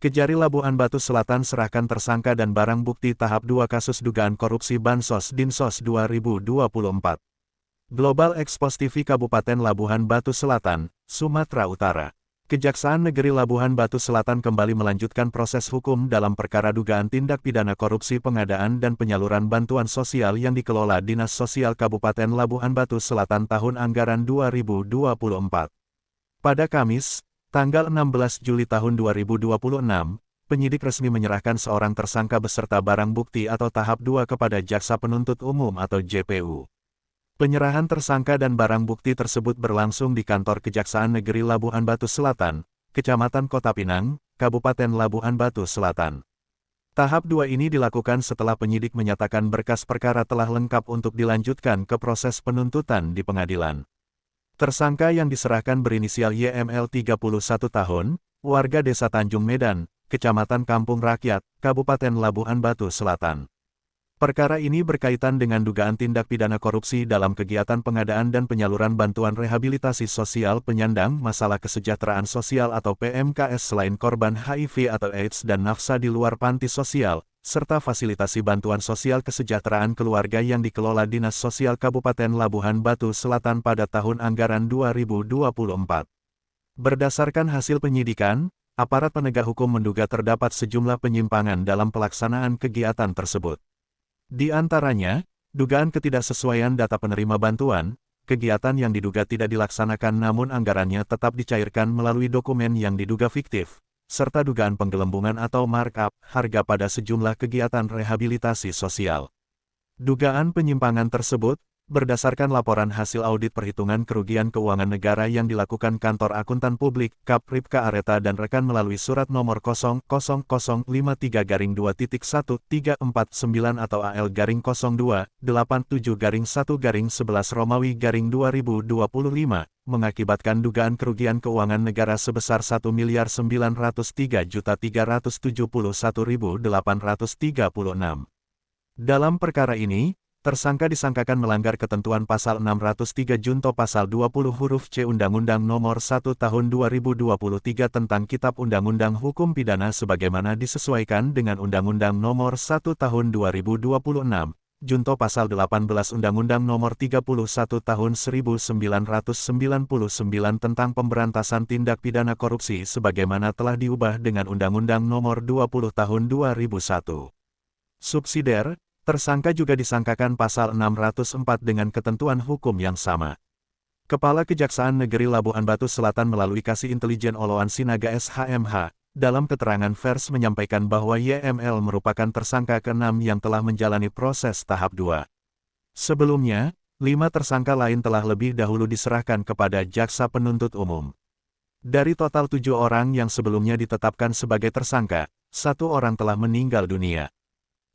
Kejari Labuhan Batu Selatan serahkan tersangka dan barang bukti tahap 2 kasus dugaan korupsi Bansos Dinsos 2024. Global Expos TV Kabupaten Labuhan Batu Selatan, Sumatera Utara. Kejaksaan Negeri Labuhan Batu Selatan kembali melanjutkan proses hukum dalam perkara dugaan tindak pidana korupsi pengadaan dan penyaluran bantuan sosial yang dikelola Dinas Sosial Kabupaten Labuhan Batu Selatan tahun anggaran 2024. Pada Kamis, tanggal 16 Juli tahun 2026, penyidik resmi menyerahkan seorang tersangka beserta barang bukti atau tahap 2 kepada Jaksa Penuntut Umum atau JPU. Penyerahan tersangka dan barang bukti tersebut berlangsung di kantor Kejaksaan Negeri Labuhan Batu Selatan, Kecamatan Kota Pinang, Kabupaten Labuhan Batu Selatan. Tahap 2 ini dilakukan setelah penyidik menyatakan berkas perkara telah lengkap untuk dilanjutkan ke proses penuntutan di pengadilan. Tersangka yang diserahkan berinisial YML 31 tahun, warga Desa Tanjung Medan, Kecamatan Kampung Rakyat, Kabupaten Labuhan Batu Selatan. Perkara ini berkaitan dengan dugaan tindak pidana korupsi dalam kegiatan pengadaan dan penyaluran bantuan rehabilitasi sosial penyandang masalah kesejahteraan sosial atau PMKS selain korban HIV atau AIDS dan nafsa di luar panti sosial, serta fasilitasi bantuan sosial kesejahteraan keluarga yang dikelola Dinas Sosial Kabupaten Labuhan Batu Selatan pada tahun anggaran 2024. Berdasarkan hasil penyidikan, aparat penegak hukum menduga terdapat sejumlah penyimpangan dalam pelaksanaan kegiatan tersebut. Di antaranya, dugaan ketidaksesuaian data penerima bantuan, kegiatan yang diduga tidak dilaksanakan namun anggarannya tetap dicairkan melalui dokumen yang diduga fiktif, serta dugaan penggelembungan atau markup harga pada sejumlah kegiatan rehabilitasi sosial. Dugaan penyimpangan tersebut, berdasarkan laporan hasil audit perhitungan kerugian keuangan negara yang dilakukan Kantor Akuntan Publik, Kap Ripka Areta dan rekan melalui surat nomor 00053-2.1349 atau AL-02-87-1-11 Romawi 2025, mengakibatkan dugaan kerugian keuangan negara sebesar Rp1.903.371.836. Dalam perkara ini, tersangka disangkakan melanggar ketentuan pasal 603 junto pasal 20 huruf C Undang-Undang Nomor 1 Tahun 2023 tentang Kitab Undang-Undang Hukum Pidana sebagaimana disesuaikan dengan Undang-Undang Nomor 1 Tahun 2026, junto pasal 18 Undang-Undang Nomor 31 Tahun 1999 tentang Pemberantasan Tindak Pidana Korupsi sebagaimana telah diubah dengan Undang-Undang Nomor 20 Tahun 2001. Subsidiar, tersangka juga disangkakan pasal 604 dengan ketentuan hukum yang sama. Kepala Kejaksaan Negeri Labuhan Batu Selatan melalui Kasih Intelijen Oloan Sinaga SHMH, dalam keterangan pers menyampaikan bahwa YML merupakan tersangka ke-6 yang telah menjalani proses tahap 2. Sebelumnya, 5 tersangka lain telah lebih dahulu diserahkan kepada Jaksa Penuntut Umum. Dari total 7 orang yang sebelumnya ditetapkan sebagai tersangka, 1 orang telah meninggal dunia.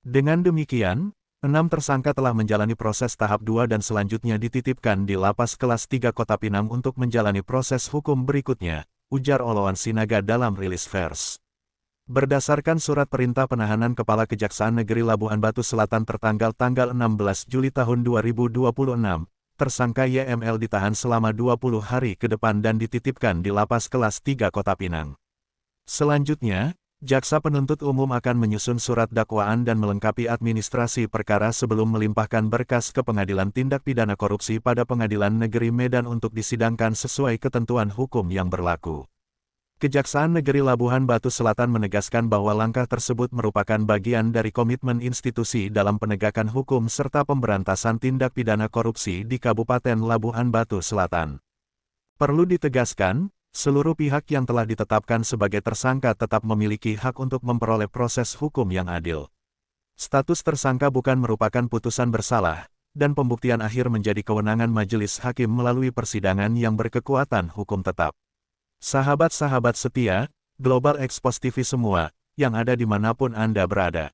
Dengan demikian, 6 tersangka telah menjalani proses tahap 2 dan selanjutnya dititipkan di Lapas Kelas 3 Kota Pinang untuk menjalani proses hukum berikutnya, ujar Oloan Sinaga dalam rilis pers. Berdasarkan surat perintah penahanan Kepala Kejaksaan Negeri Labuhan Batu Selatan tertanggal 16 Juli tahun 2026, tersangka YML ditahan selama 20 hari ke depan dan dititipkan di Lapas Kelas 3 Kota Pinang. Selanjutnya, Jaksa Penuntut Umum akan menyusun surat dakwaan dan melengkapi administrasi perkara sebelum melimpahkan berkas ke Pengadilan Tindak Pidana Korupsi pada Pengadilan Negeri Medan untuk disidangkan sesuai ketentuan hukum yang berlaku. Kejaksaan Negeri Labuhan Batu Selatan menegaskan bahwa langkah tersebut merupakan bagian dari komitmen institusi dalam penegakan hukum serta pemberantasan tindak pidana korupsi di Kabupaten Labuhan Batu Selatan. Perlu ditegaskan, seluruh pihak yang telah ditetapkan sebagai tersangka tetap memiliki hak untuk memperoleh proses hukum yang adil. Status tersangka bukan merupakan putusan bersalah, dan pembuktian akhir menjadi kewenangan majelis hakim melalui persidangan yang berkekuatan hukum tetap. Sahabat-sahabat setia, Global Expos TV semua, yang ada dimanapun Anda berada.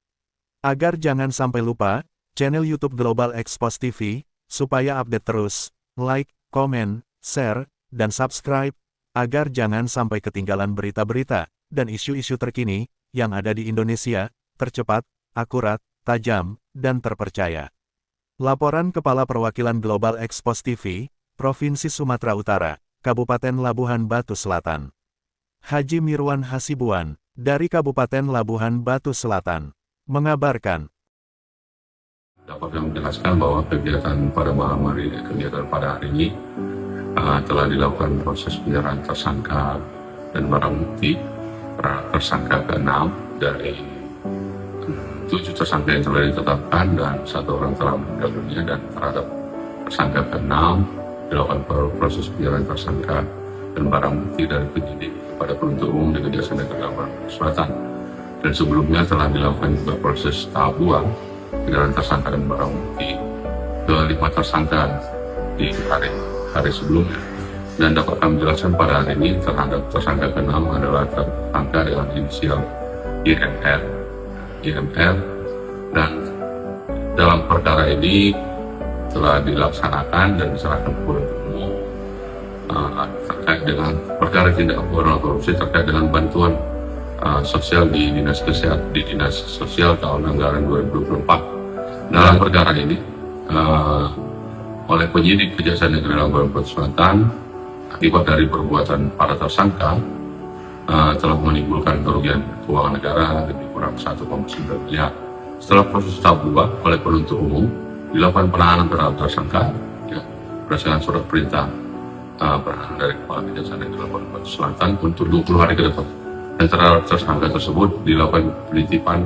Agar jangan sampai lupa, channel YouTube Global Expos TV, supaya update terus, like, komen, share, dan subscribe, agar jangan sampai ketinggalan berita-berita dan isu-isu terkini yang ada di Indonesia, tercepat, akurat, tajam, dan terpercaya. Laporan Kepala Perwakilan Global Expos TV, Provinsi Sumatera Utara, Kabupaten Labuhan Batu Selatan. Haji Mirwan Hasibuan, dari Kabupaten Labuhan Batu Selatan, mengabarkan. Dapat kami menjelaskan bahwa kegiatan pada hari ini telah dilakukan proses penyerahan tersangka dan barang bukti terhadap tersangka ke-6 dari 7 tersangka yang telah ditetapkan dan 1 orang telah meninggal dunia, dan terhadap tersangka ke-6 dilakukan proses penyerahan tersangka dan barang bukti dari penyidik kepada penuntut umum di Kejaksaan Negeri Labuhan Batu Selatan. Dan sebelumnya telah dilakukan juga proses tahap 2 penyerahan tersangka dan barang bukti ke 5 tersangka di hari sebelumnya. Dan dapat kami jelaskan pada hari ini terhadap tersangka ke-6 adalah tersangka dengan inisial IMR, dan dalam perkara ini telah dilaksanakan dan diserahkan ke penuntut umum terkait dengan perkara tindak pidana korupsi terkait dengan bantuan sosial di Dinas Sosial tahun anggaran 2024. Dalam perkara ini oleh penyidik Kejaksaan Negeri Labuhan Batu Selatan, akibat dari perbuatan para tersangka telah menimbulkan kerugian keuangan negara lebih kurang 1,9 miliar. Setelah proses tahap 2 oleh penuntut umum dilakukan penahanan terhadap tersangka berdasarkan surat perintah penahanan dari Kepala Kejaksaan Negeri Labuhan Batu Selatan untuk 20 hari ke depan. Dan terhadap tersangka tersebut dilakukan penitipan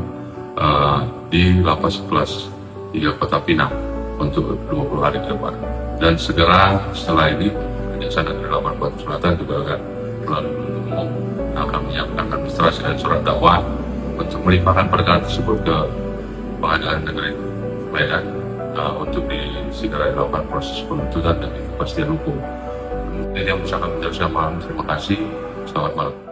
di lapas kelas 3 Kota Pinang untuk 20 hari ke depan. Dan segera setelah ini Kejaksaan Negeri Labuhan Batu Selatan juga akan melalui penuntut umum akan menyiapkan administrasi dan surat dakwaan untuk melimpahkan perkara tersebut ke Pengadilan Negeri Medan untuk segera dilakukan proses penuntutan dan kepastian hukum. Ini yang bisa kami jelaskan malam. Terima kasih. Selamat malam.